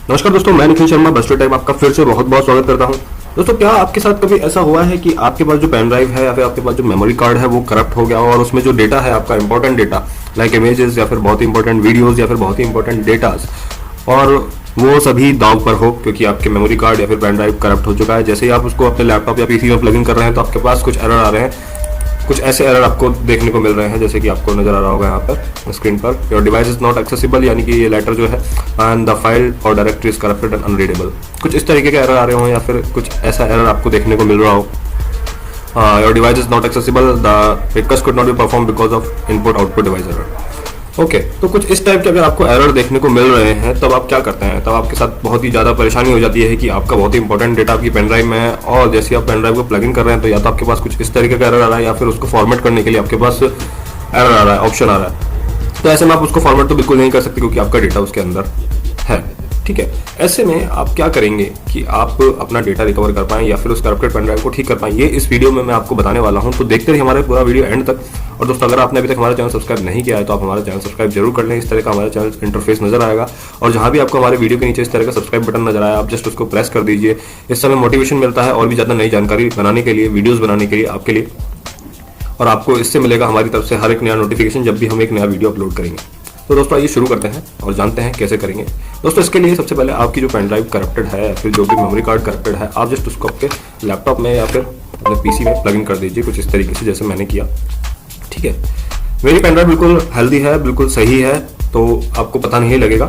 नमस्कार दोस्तों, मैं निखिल शर्मा बस्टर टाइम आपका फिर से बहुत बहुत स्वागत करता हूं। दोस्तों, क्या आपके साथ कभी ऐसा हुआ है कि आपके पास जो पेन ड्राइव है या फिर आपके पास जो मेमोरी कार्ड है वो करप्ट हो गया हो और उसमें जो डेटा है आपका इंपॉर्टेंट डेटा लाइक इमेजेस या फिर बहुत ही इंपॉर्टेंट वीडियोस या फिर बहुत ही इंपॉर्टेंट डेटास और वो सभी दांव पर हो क्योंकि आपके मेमोरी कार्ड या फिर पेन ड्राइव करप्ट हो चुका है। जैसे ही आप उसको अपने लैपटॉप या पीसी में प्लग इन कर रहे हैं तो आपके पास कुछ एरर आ रहे हैं। कुछ ऐसे एरर आपको देखने को मिल रहे हैं जैसे कि आपको नजर आ रहा होगा यहाँ पर स्क्रीन पर, your device is not accessible, यानी कि ये लेटर जो है एंड द फाइल और directory is corrupted and unreadable. कुछ इस तरीके के एरर आ रहे हो या फिर कुछ ऐसा एरर आपको देखने को मिल रहा हो। Your device is not accessible, the request could not be perform because of input output device error. Okay, तो कुछ इस टाइप के अगर आपको एरर देखने को मिल रहे हैं तब आप क्या करते हैं? तब आपके साथ बहुत ही ज़्यादा परेशानी हो जाती है कि आपका बहुत ही इंपॉर्टेंट डेटा आपकी पेन ड्राइव में है और जैसे आप पेन ड्राइव को प्लग इन कर रहे हैं तो या तो आपके पास कुछ इस तरीके का एरर आ रहा है या फिर उसको फॉर्मेट करने के लिए आपके पास एरर आ रहा है, ऑप्शन आ रहा है। तो ऐसे में आप उसको फॉर्मेट तो बिल्कुल नहीं कर सकते क्योंकि आपका डेटा उसके अंदर है। ठीक है, ऐसे में आप क्या करेंगे कि आप अपना डेटा रिकवर कर पाएं या फिर उस करप्टेड पेन ड्राइव को ठीक कर पाएं, ये इस वीडियो में मैं आपको बताने वाला हूं। तो देखते रहिए हमारा पूरा वीडियो एंड तक। और दोस्तों, अगर आपने अभी तक हमारा चैनल सब्सक्राइब नहीं किया है तो आप हमारा चैनल सब्सक्राइब जरूर कर लें। इस तरह का हमारा चैनल इंटरफेस नजर आएगा और जहां भी आपको हमारे वीडियो के नीचे इस तरह का सब्सक्राइब बटन नजर आया आप जस्ट उसको प्रेस कर दीजिए। इस समय मोटिवेशन मिलता है और भी ज्यादा नई जानकारी बनाने के लिए, वीडियोज बनाने के लिए आपके लिए, और आपको इससे मिलेगा हमारी तरफ से हर एक नया नोटिफिकेशन जब भी हम एक नया वीडियो अपलोड करेंगे। तो दोस्तों, आइए शुरू करते हैं और जानते हैं कैसे करेंगे। दोस्तों, इसके लिए सबसे पहले आपकी जो पेन ड्राइव करप्टेड है या फिर जो भी मेमोरी कार्ड करप्टेड है, आप जस्ट उसको आपके लैपटॉप में या फिर अपने पीसी में प्लग इन कर दीजिए कुछ इस तरीके से जैसे मैंने किया। ठीक है, मेरी पेन ड्राइव बिल्कुल हेल्दी है, बिल्कुल सही है, तो आपको पता नहीं लगेगा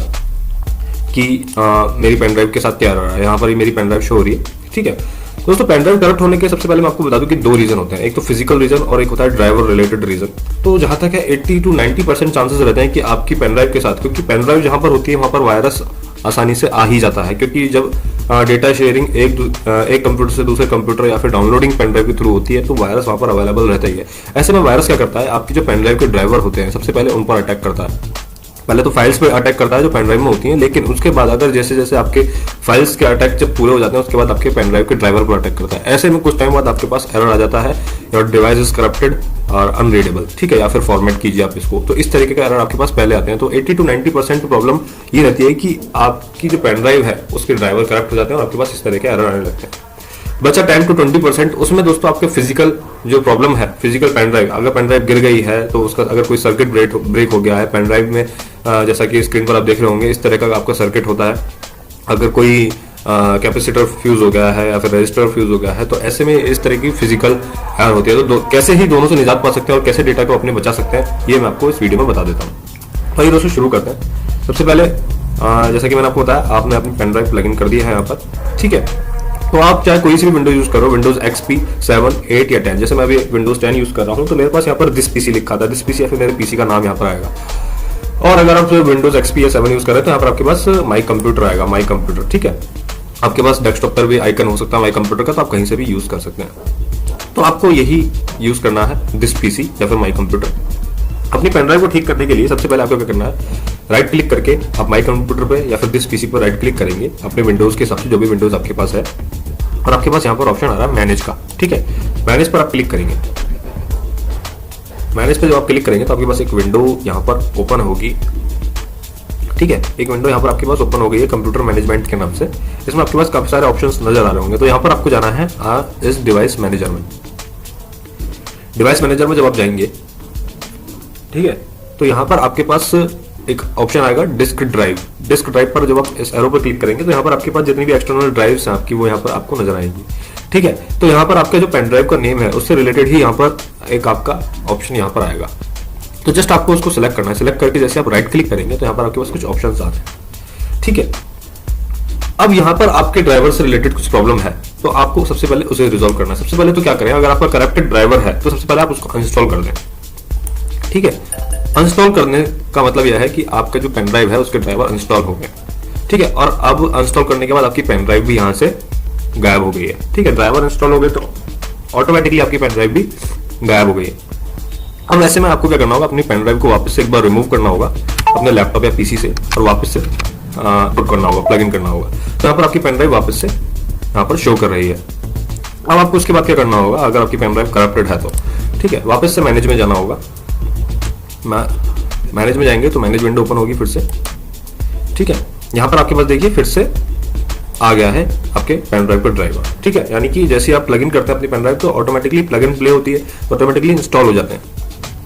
कि मेरी पेन ड्राइव के साथ क्या रहा है। यहाँ पर ही मेरी पेन ड्राइव शो हो रही है। ठीक है दोस्तों, पेन ड्राइव करप्ट होने के सबसे पहले मैं आपको बता दूं कि दो रीजन होते हैं, एक तो फिजिकल रीजन और एक होता है ड्राइवर रिलेटेड रीजन। तो जहां तक है 80 to 90% चांसेस रहते हैं कि आपकी पेन ड्राइव के साथ, क्योंकि पेन ड्राइव जहां पर होती है वहां पर वायरस आसानी से आ ही जाता है, क्योंकि जब डेटा शेयरिंग एक कंप्यूटर से दूसरे कंप्यूटर या फिर डाउनलोडिंग पेन ड्राइव के थ्रू होती है तो वायरस वहां पर अवेलेबल रहता ही है। ऐसे में वायरस क्या करता है, आपकी जो पेन ड्राइव के ड्राइवर होते हैं सबसे पहले उन पर अटैक करता है। पहले तो फाइल्स पे अटैक करता है जो पेन ड्राइव में होती हैं, लेकिन उसके बाद अगर जैसे जैसे आपके फाइल्स के अटैक जब पूरे हो जाते हैं उसके बाद आपके पेन ड्राइव के ड्राइवर पर अटैक करता है। ऐसे में कुछ टाइम बाद आपके पास एरर आ जाता है, योर डिवाइस इज करप्टेड और अनरीडेबल। ठीक है, या फिर फॉर्मेट कीजिए आप इसको। तो इस तरीके का एरर आपके पास पहले आते हैं। तो 80 to 90% प्रॉब्लम ये रहती है कि आपकी जो पेन ड्राइव है उसके ड्राइवर करप्ट हो जाते हैं और आपके पास इस तरह के एरर आने लगते हैं। बचा 10 to 20%, उसमें दोस्तों आपके फिजिकल जो प्रॉब्लम है, फिजिकल पेन ड्राइव, अगर पेन ड्राइव गिर गई है तो उसका अगर कोई सर्किट ब्रेक हो गया है पेन ड्राइव में, जैसा कि स्क्रीन पर आप देख रहे होंगे इस तरह का आपका सर्किट होता है। अगर कोई कैपेसिटर फ्यूज हो गया है या फिर रजिस्टर फ्यूज हो गया है तो ऐसे में इस तरह की फिजिकल एरर होती है। तो कैसे ही दोनों से निजात पा सकते हैं और कैसे डेटा को अपने बचा सकते हैं ये मैं आपको इस वीडियो में बता देता हूँ। तो ये दोस्तों शुरू करते हैं। सबसे पहले जैसा कि मैंने आपको बताया, आपने अपनी पेन ड्राइव प्लग इन कर दिया है यहाँ पर। ठीक है, तो आप चाहे कोई सी भी विंडोज यूज करो, विंडोज XP 7, 8 या 10, जैसे मैं अभी विंडोज 10 यूज कर रहा हूँ तो मेरे पास यहाँ पर दिस पीसी लिखा था, दिस पीसी या फिर मेरे पीसी का नाम यहाँ पर आएगा। और अगर आप विंडोज XP या 7 यूज कर रहे हैं तो यहाँ पर आपके पास माई कंप्यूटर आएगा, माई कंप्यूटर। ठीक है, आपके पास डेस्कटॉप पर भी आइकन हो सकता है माई कंप्यूटर का, तो आप कहीं से भी यूज कर सकते हैं। तो आपको यही यूज करना है, दिस पीसी या फिर माई कंप्यूटर। अपनी पेन ड्राइव को ठीक करने के लिए सबसे पहले आपको क्या करना है, राइट क्लिक करके आप माई कंप्यूटर पे या फिर दिस पीसी पर राइट क्लिक करेंगे अपने विंडोज के हिसाब से, जो भी विंडोज आपके पास है, और आपके पास यहाँ पर ऑप्शन आ रहा है मैनेज का। ठीक है, मैनेज पर आप क्लिक करेंगे। मैनेज पर जब आप क्लिक करेंगे तो आपके पास एक विंडो यहाँ पर ओपन होगी। ठीक है, एक विंडो यहाँ पर आपके पास ओपन हो गई है कंप्यूटर मैनेजमेंट के नाम से। इसमें आपके पास काफी सारे ऑप्शंस नजर आ रहे होंगे। तो यहाँ पर आपको जाना है इस डिवाइस मैनेजर में। डिवाइस मैनेजर में जब आप जाएंगे, ठीक है, तो यहाँ पर आपके पास एक ऑप्शन आएगा डिस्क ड्राइव। डिस्क ड्राइव पर जब आप इस एरो पर क्लिक करेंगे तो यहाँ पर आपके पास जितनी भी एक्सटर्नल ड्राइव्स हैं आपकी वो यहाँ पर आपको नजर आएंगी। ठीक है, तो यहाँ पर आपका जो पेन ड्राइव का नेम है उससे रिलेटेड ही यहाँ पर एक आपका ऑप्शन यहाँ पर आएगा। तो जस्ट आपको उसको सिलेक्ट करना है। सिलेक्ट करके जैसे आप राइट क्लिक करेंगे तो यहाँ पर आपके पास कुछ ऑप्शन आते हैं। ठीक है, अब यहाँ पर आपके ड्राइवर से रिलेटेड कुछ प्रॉब्लम है तो आपको सबसे पहले उसे रिजॉल्व करना है। सबसे पहले तो क्या करें, अगर आपका करप्टेड ड्राइवर है तो सबसे पहले आप उसको अनइंस्टॉल कर दें। ठीक है, अनइंस्टॉल करने का मतलब यह है कि आपका जो पेन ड्राइव है उसके ड्राइवर अनइंस्टॉल हो गए। ठीक है, और अब अनइंस्टॉल करने के बाद आपकी पेन ड्राइव भी यहाँ से गायब हो गई है। ठीक है, ड्राइवर इंस्टॉल हो गए तो ऑटोमेटिकली आपकी पेन ड्राइव भी गायब हो गई है। अब ऐसे में आपको क्या करना होगा, अपनी पेन ड्राइव को वापस से एक बार रिमूव करना होगा अपने लैपटॉप या पीसी से और वापस से पुट करना होगा, प्लग इन करना होगा। तो यहाँ पर आपकी पेन ड्राइव वापस से यहाँ पर शो कर रही है। अब आपको उसके बाद क्या करना होगा, अगर आपकी पेन ड्राइव करप्टेड है तो ठीक है, वापस से मैनेज में जाना होगा। मैनेज में जाएंगे तो मैनेज विंडो ओपन होगी फिर से। ठीक है, यहाँ पर आपके पास देखिए फिर से आ गया है आपके पेन ड्राइव का ड्राइवर। ठीक है, यानी कि जैसे आप प्लग इन करते हैं अपनी पेन ड्राइव तो ऑटोमेटिकली प्लग इन प्ले होती है, ऑटोमेटिकली इंस्टॉल हो जाते हैं।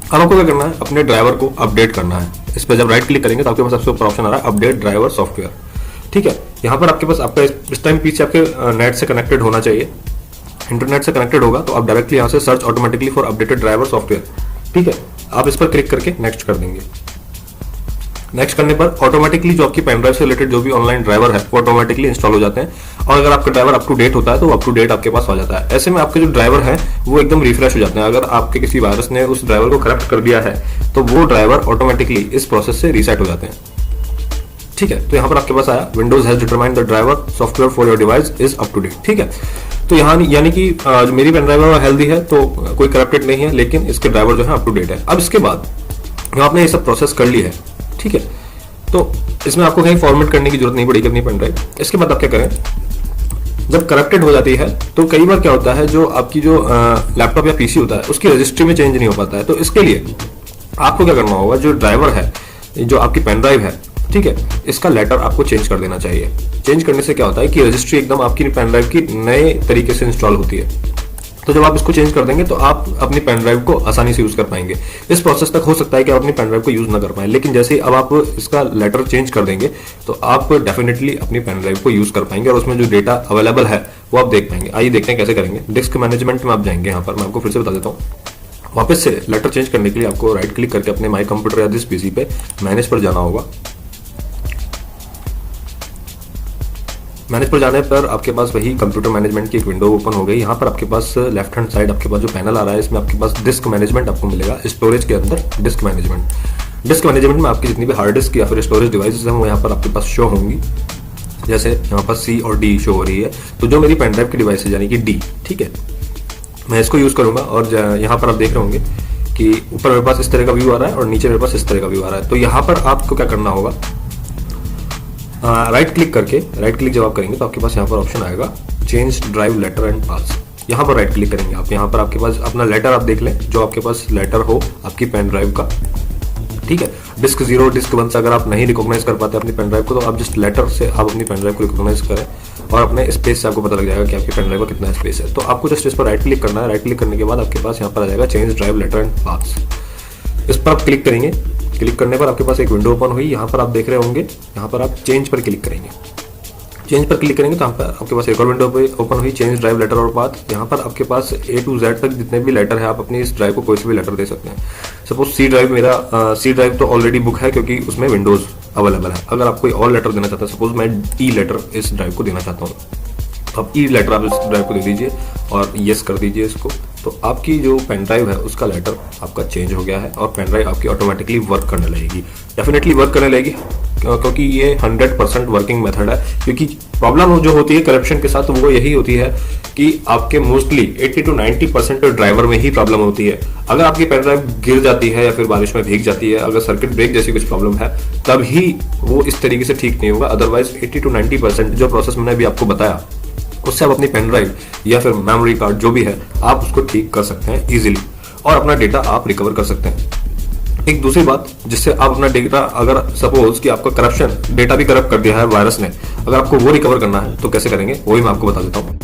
अब आपको क्या करना है, अपने ड्राइवर को अपडेट करना है। इस पर जब राइट क्लिक करेंगे तो आपके पास सबसे ऊपर ऑप्शन आ रहा है अपडेट ड्राइवर सॉफ्टवेयर। ठीक है, यहाँ पर आपके पास आपका इस टाइम पीछे आपके नेट से कनेक्टेड होना चाहिए, इंटरनेट से कनेक्टेड होगा तो आप डायरेक्टली यहाँ से search automatically for updated driver software. ठीक है, आप इस पर क्लिक करके नेक्स्ट कर देंगे। नेक्स्ट करने पर ऑटोमेटिकली जो आपकी पेन ड्राइव से रिलेटेड जो भी ऑनलाइन ड्राइवर है वो ऑटोमेटिकली इंस्टॉल हो जाते हैं, और अगर आपका ड्राइवर अप टू डेट होता है तो अप टू डेट आपके पास आ जाता है। ऐसे में आपके जो ड्राइवर है वो एकदम रिफ्रेश हो जाते हैं। अगर आपके किसी वायरस ने उस ड्राइवर को करप्ट कर दिया है तो वो ड्राइवर ऑटोमेटिकली इस प्रोसेस से रीसेट हो जाते हैं। ठीक है, तो यहाँ पर आपके पास आया Windows has determined the driver software for your device is up to date. ठीक है, तो यहाँ यानी कि जो मेरी पेन ड्राइव है हेल्दी है तो कोई करप्टेड नहीं है, लेकिन इसके ड्राइवर जो है अप टू डेट है। अब इसके बाद आपने ये सब प्रोसेस कर ली है, ठीक है, तो इसमें आपको कहीं फॉर्मेट करने की जरूरत नहीं पड़ेगी अपनी पेन ड्राइव। इसके बाद आप क्या करें, जब करप्टेड हो जाती है तो कई बार क्या होता है, जो आपकी जो लैपटॉप या पीसी होता है उसकी रजिस्ट्री में चेंज नहीं हो पाता है। तो इसके लिए आपको क्या करना होगा, जो ड्राइवर है, जो आपकी पेन ड्राइव है, ठीक है, इसका लेटर आपको चेंज कर देना चाहिए। चेंज करने से क्या होता है कि रजिस्ट्री एकदम आपकी पेन ड्राइव की नए तरीके से इंस्टॉल होती है। तो जब आप इसको चेंज कर देंगे तो आप अपनी पेन ड्राइव को आसानी से यूज कर पाएंगे। इस प्रोसेस तक हो सकता है कि आप अपनी पेन ड्राइव को यूज ना कर पाए, लेकिन जैसे ही अब आप इसका लेटर चेंज कर देंगे तो आप डेफिनेटली अपनी पेन ड्राइव को यूज कर पाएंगे और उसमें जो डेटा अवेलेबल है वो आप देख पाएंगे। आइए देखते हैं कैसे करेंगे। डिस्क मैनेजमेंट में आप जाएंगे, यहाँ पर मैं आपको फिर से बता देता हूँ। वापस से लेटर चेंज करने के लिए आपको राइट क्लिक करके अपने माई कंप्यूटर या दिस पीसी पे मैनेज पर जाना होगा। मैनेज पर जाने पर आपके पास वही कंप्यूटर मैनेजमेंट की एक विंडो ओपन हो गई। यहाँ पर आपके पास लेफ्ट हैंड साइड आपके पास जो पैनल आ रहा है इसमें आपके पास डिस्क मैनेजमेंट आपको मिलेगा। स्टोरेज के अंदर डिस्क मैनेजमेंट में आपकी जितनी भी हार्ड डिस्क या फिर स्टोरेज डिवाइसेस हैं वो यहाँ पर आपके पास शो होंगी। जैसे यहाँ पर C और D शो हो रही है, तो जो मेरी पेन ड्राइव की डिवाइस है यानी कि D, ठीक है, मैं इसको यूज करूंगा। और यहाँ पर आप देख रहे होंगे कि ऊपर मेरे पास इस तरह का व्यू आ रहा है और नीचे मेरे पास इस तरह का व्यू आ रहा है। तो यहाँ पर आपको क्या करना होगा, राइट क्लिक करके, राइट क्लिक जब आप करेंगे तो आपके पास यहाँ पर ऑप्शन आएगा चेंज ड्राइव लेटर एंड पास। यहाँ पर राइट क्लिक करेंगे आप, यहाँ पर आपके पास अपना लेटर आप देख लें, जो आपके पास लेटर हो आपकी पेन ड्राइव का। ठीक है, डिस्क 0 डिस्क 1 से अगर आप नहीं रिकॉग्नाइज कर पाते अपनी पेन ड्राइव को तो आप जस्ट लेटर से आप अपनी पेन ड्राइव को रिकॉग्नाइज करें और अपने स्पेस से आपको पता लग जाएगा कि आपकी पेन ड्राइव का कितना स्पेस है। तो आपको जस्ट इस पर राइट क्लिक करना है। राइट क्लिक करने के बाद आपके पास यहाँ पर आ जाएगा चेंज ड्राइव लेटर एंड पास। इस पर आप क्लिक करेंगे। क्लिक करने पर आपके पास एक विंडो ओपन हुई। यहाँ पर आप देख रहे होंगे, यहाँ पर आप चेंज पर क्लिक करेंगे। चेंज पर क्लिक करेंगे तो यहाँ पर आपके पास एक और विंडो ओपन हुई, चेंज ड्राइव लेटर और पाथ। यहाँ पर आपके पास A to Z तक जितने भी लेटर है आप अपनी इस ड्राइव को कोई से भी लेटर दे सकते हैं। सपोज C ड्राइव, मेरा C ड्राइव तो ऑलरेडी बुक है क्योंकि उसमें विंडोज अवेलेबल है। अगर आप कोई और लेटर देना चाहते हैं, सपोज मैं E लेटर इस ड्राइव को देना चाहता हूँ, तो आप E लेटर आप इस ड्राइव को दे दीजिए और येस कर दीजिए इसको। तो आपकी जो पेन ड्राइव है उसका लेटर आपका चेंज हो गया है और पेन ड्राइव आपकी ऑटोमेटिकली वर्क करने लगेगी, डेफिनेटली वर्क करने लगेगी, क्योंकि ये 100% वर्किंग मेथड है। क्योंकि प्रॉब्लम जो होती है करप्शन के साथ वो यही होती है कि आपके मोस्टली 80 to 90% ड्राइवर में ही प्रॉब्लम होती है। अगर आपकी पेन ड्राइव गिर जाती है या फिर बारिश में भीग जाती है, अगर सर्किट ब्रेक जैसी कुछ प्रॉब्लम है, तब ही वो इस तरीके से ठीक नहीं होगा। अदरवाइज 80 to 90% जो प्रोसेस मैंने अभी आपको बताया उससे आप अपनी पेन ड्राइव या फिर मेमोरी कार्ड जो भी है आप उसको ठीक कर सकते हैं इजीली और अपना डेटा आप रिकवर कर सकते हैं। एक दूसरी बात जिससे आप अपना डेटा, अगर सपोज कि आपका करप्शन डेटा भी करप्ट कर दिया है वायरस ने, अगर आपको वो रिकवर करना है तो कैसे करेंगे वो भी मैं आपको बता देता हूँ।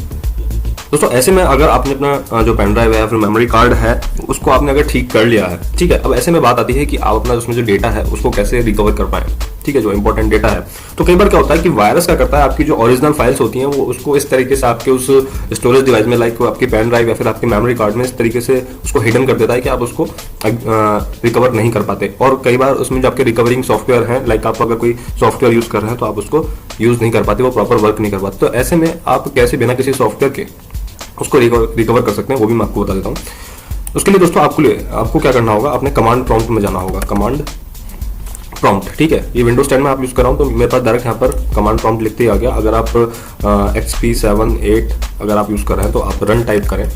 दोस्तों ऐसे में अगर आपने अपना जो पेन ड्राइव है या फिर मेमोरी कार्ड है उसको आपने अगर ठीक कर लिया है, ठीक है, अब ऐसे में बात आती है कि आप अपना उसमें जो डेटा है उसको कैसे रिकवर कर पाए, ठीक है, जो इंपॉर्टेंट डेटा है। तो कई बार क्या होता है कि वायरस क्या करता है, आपकी जो ओरिजिनल फाइल्स होती हैं वो उसको इस तरीके से आपके उस स्टोरेज डिवाइस में, लाइक आपकी पेन ड्राइव या फिर आपकी मेमोरी कार्ड में, इस तरीके से उसको हिडन कर देता है कि आप उसको रिकवर नहीं कर पाते। और कई बार उसमें जो आपके रिकवरिंग सॉफ्टवेयर है, लाइक आप अगर कोई सॉफ्टवेयर यूज कर रहे हैं तो आप उसको यूज नहीं कर पाते, वो प्रॉपर वर्क नहीं कर पाते। तो ऐसे में आप कैसे बिना किसी सॉफ्टवेयर के उसको रिकवर कर सकते हैं वो भी मैं आपको बता देता हूँ। उसके लिए दोस्तों आपको क्या करना होगा, अपने कमांड प्रॉम्प्ट में जाना होगा। कमांड प्रॉम्प्ट, ठीक है, ये विंडोज 10 में आप यूज कर रहा हूँ तो मेरे पास डायरेक्ट यहाँ पर कमांड प्रॉम्प्ट लिखते ही आ गया। अगर आप XP 7 8 अगर आप यूज कर रहे हैं तो आप रन टाइप करें,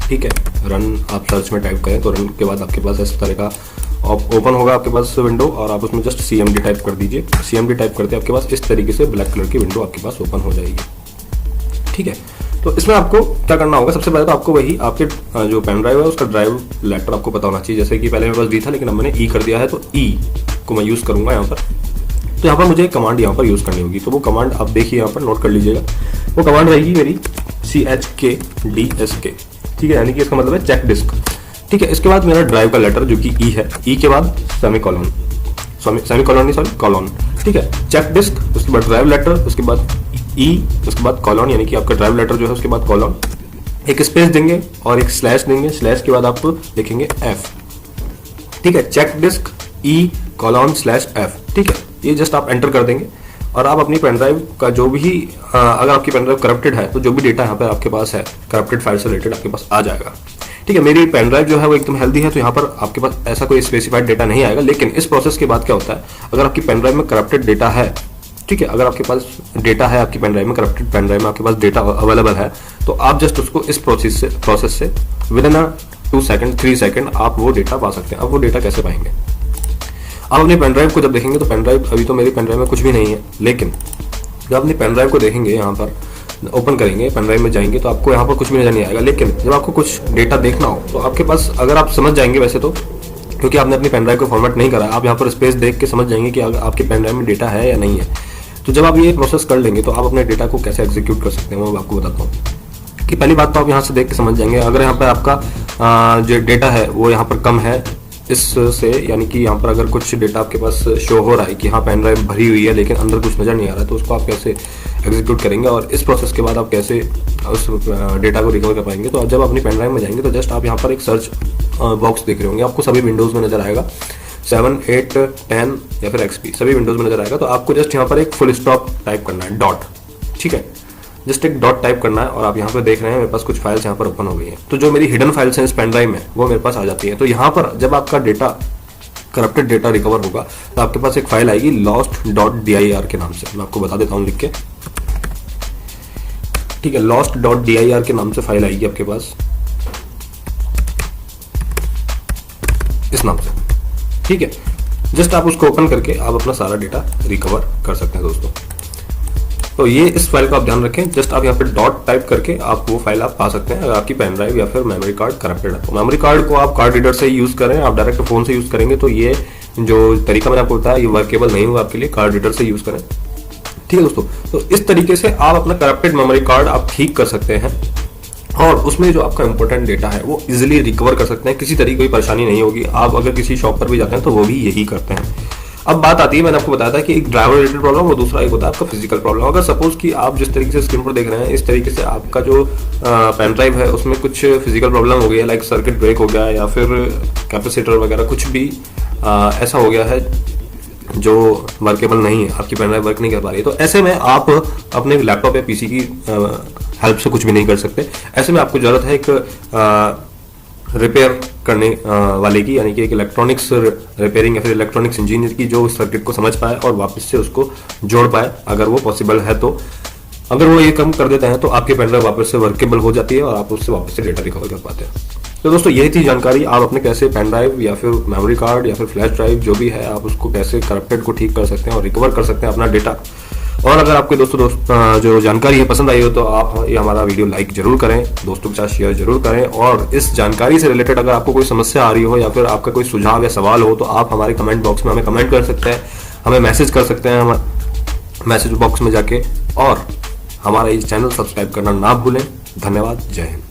ठीक है, रन आप सर्च में टाइप करें तो रन के बाद आपके पास इस तरह का ओपन होगा आपके पास विंडो और आप उसमें जस्ट CMD टाइप कर दीजिए। CMD टाइप करते आपके पास इस तरीके से ब्लैक कलर की विंडो आपके पास ओपन हो जाएगी, ठीक है। तो इसमें आपको क्या करना होगा, सबसे पहले तो आपको वही आपके जो पेन ड्राइव है उसका ड्राइव लेटर आपको पता होना चाहिए। जैसे कि पहले मेरे पास D था लेकिन अब मैंने E कर दिया है तो E को मैं यूज करूंगा यहाँ पर। तो यहाँ पर मुझे एक कमांड यहाँ पर यूज़ करनी होगी। तो वो कमांड आप देखिए यहाँ पर नोट कर लीजिएगा। वो कमांड रहेगी मेरी CHKDSK, ठीक है, यानी कि इसका मतलब है चेक डिस्क। ठीक है, इसके बाद मेरा ड्राइव का लेटर जो कि ई है, ई के बाद सेमीकोलन कॉलन, ठीक है, चेक डिस्क, उसके बाद ड्राइव लेटर, उसके बाद ई, उसके बाद कॉलन, यानी कि आपका ड्राइव लेटर जो है उसके बाद कॉलन, एक स्पेस देंगे और एक स्लैश देंगे, स्लैश के बाद आप लिखेंगे एफ। ठीक है, चेक डिस्क ई कॉलन स्लैश एफ। ठीक है, ये जस्ट आप एंटर कर देंगे और आप अपनी पेन ड्राइव का जो भी अगर आपकी पेन ड्राइव करप्टेड है तो जो भी डेटा यहाँ पर आपके पास है करप्टेड फाइल से रिलेटेड आपके पास आ जाएगा। ठीक है, मेरी पेन ड्राइव जो है वो एकदम हेल्दी है, तो यहाँ पर आपके पास ऐसा कोई स्पेसिफाइड डेटा नहीं आएगा। लेकिन इस प्रोसेस के बाद क्या होता है, अगर आपकी पेन ड्राइव में करप्टेड डेटा है, ठीक है, अगर आपके पास डेटा है आपकी पेन ड्राइव में, करप्टेड पेन ड्राइव में आपके पास डेटा अवेलेबल है, तो आप जस्ट उसको इस प्रोसेस से विद इन 2 सेकंड 3 सेकंड आप वो डेटा पा सकते हैं। अब वो डेटा कैसे पाएंगे, आप अपनी पेन ड्राइव को जब देखेंगे तो पेन ड्राइव, अभी तो मेरी पेन ड्राइव में कुछ भी नहीं है, लेकिन जब अपनी पेन ड्राइव को देखेंगे, यहाँ पर ओपन करेंगे, पेन ड्राइव में जाएंगे तो आपको यहाँ पर कुछ भी नजर नहीं आएगा। लेकिन जब आपको कुछ डेटा देखना हो तो आपके पास, अगर आप समझ जाएंगे वैसे तो, क्योंकि आपने अपनी पेन ड्राइव को फॉर्मेट नहीं करा, आप यहाँ पर स्पेस देख के समझ जाएंगे कि आपकी पेन ड्राइव में डेटा है या नहीं है। तो जब आप ये प्रोसेस कर लेंगे तो आप अपने डेटा को कैसे एग्जीक्यूट कर सकते हैं वो मैं आपको बताता हूँ। कि पहली बात तो आप यहाँ से देख के समझ जाएंगे, अगर यहाँ पर आपका जो डेटा है वो यहाँ पर कम है इससे, यानी कि यहाँ पर अगर कुछ डेटा आपके पास शो हो रहा है कि हाँ पेन ड्राइव भरी हुई है लेकिन अंदर कुछ नजर नहीं आ रहा है, तो उसको आप कैसे एग्जीक्यूट करेंगे और इस प्रोसेस के बाद आप कैसे उस डेटा को रिकवर कर पाएंगे। तो जब अपनी पेन ड्राइव में जाएंगे तो जस्ट आप यहाँ पर एक सर्च बॉक्स देख रहे होंगे, आपको सभी विंडोज में नजर आएगा, 7, 8, 10 या फिर XP सभी विंडोज में नजर आएगा। तो आपको जस्ट यहाँ पर एक फुल स्टॉप टाइप करना है, डॉट, ठीक है, जस्ट एक डॉट टाइप करना है और आप यहाँ पर देख रहे हैं मेरे पास कुछ फाइल्स यहाँ पर ओपन हो गई हैं। तो जो मेरी हिडन फाइल्स हैं इस पेन ड्राइव में वो मेरे पास आ जाती है। तो यहाँ पर जब आपका डेटा, करप्टेड डेटा रिकवर होगा तो आपके पास एक फाइल आएगी lost.dir के नाम से, मैं आपको बता देता हूँ लिख के, ठीक है, lost.dir के नाम से फाइल आएगी आपके पास इस नाम से। ठीक है, जस्ट आप उसको ओपन करके आप अपना सारा डेटा रिकवर कर सकते हैं दोस्तों। तो ये इस फाइल का आप ध्यान रखें, जस्ट आप यहाँ पे डॉट टाइप करके आप वो फाइल आप पा सकते हैं अगर आपकी पेन ड्राइव या फिर मेमोरी कार्ड करप्टेड है। तो मेमोरी कार्ड को आप कार्ड रीडर से यूज करें, आप डायरेक्ट फोन से यूज करेंगे तो ये जो तरीका मैंने आपको बताया ये वर्केबल नहीं होगा आपके लिए, कार्ड रीडर से यूज करें। ठीक है दोस्तों, तो इस तरीके से आप अपना करप्टेड मेमोरी कार्ड आप ठीक कर सकते हैं और उसमें जो आपका इंपॉर्टेंट डेटा है वो इजिली रिकवर कर सकते हैं, किसी तरीके की कोई परेशानी नहीं होगी। आप अगर किसी शॉप पर भी जाते हैं तो वो भी यही करते हैं। अब बात आती है, मैंने आपको बताया था कि एक ड्राइवर रिलेटेड प्रॉब्लम और दूसरा एक होता है आपका फिजिकल प्रॉब्लम। अगर सपोज कि आप जिस तरीके से स्क्रीन पर देख रहे हैं इस तरीके से आपका जो पेन ड्राइव है उसमें कुछ फिजिकल प्रॉब्लम हो गई है, लाइक सर्किट ब्रेक हो गया या फिर कैपेसिटर वगैरह कुछ भी ऐसा हो गया है जो वर्केबल नहीं है, आपकी पेन ड्राइव वर्क नहीं कर पा रही है, तो ऐसे में आप अपने लैपटॉप या PC की हेल्प से कुछ भी नहीं कर सकते। ऐसे में आपको जरूरत है एक रिपेयर करने वाले की, यानी कि एक इलेक्ट्रॉनिक्स रिपेयरिंग या फिर इलेक्ट्रॉनिक्स इंजीनियर की जो उस सर्किट को समझ पाए और वापस से उसको जोड़ पाए, अगर वो पॉसिबल है तो। अगर वो ये कम कर देते हैं तो आपकी पेन ड्राइव वापस से वर्केबल हो जाती है और आप उससे वापस से डेटा रिकवर कर पाते हैं। तो दोस्तों यही थी जानकारी, आप अपने कैसे पेन ड्राइव या फिर मेमोरी कार्ड या फिर फ्लैश ड्राइव जो भी है आप उसको कैसे करप्टेड को ठीक कर सकते हैं और रिकवर कर सकते हैं अपना डेटा। और अगर आपके दोस्तों जो जानकारी है पसंद आई हो तो आप ये हमारा वीडियो लाइक जरूर करें, दोस्तों के साथ शेयर जरूर करें। और इस जानकारी से रिलेटेड अगर आपको कोई समस्या आ रही हो या फिर आपका कोई सुझाव या सवाल हो तो आप हमारे कमेंट बॉक्स में हमें कमेंट कर सकते हैं, हमें मैसेज कर सकते हैं मैसेज बॉक्स में जाके, और हमारा इस चैनल सब्सक्राइब करना ना भूलें। धन्यवाद, जय हिंद।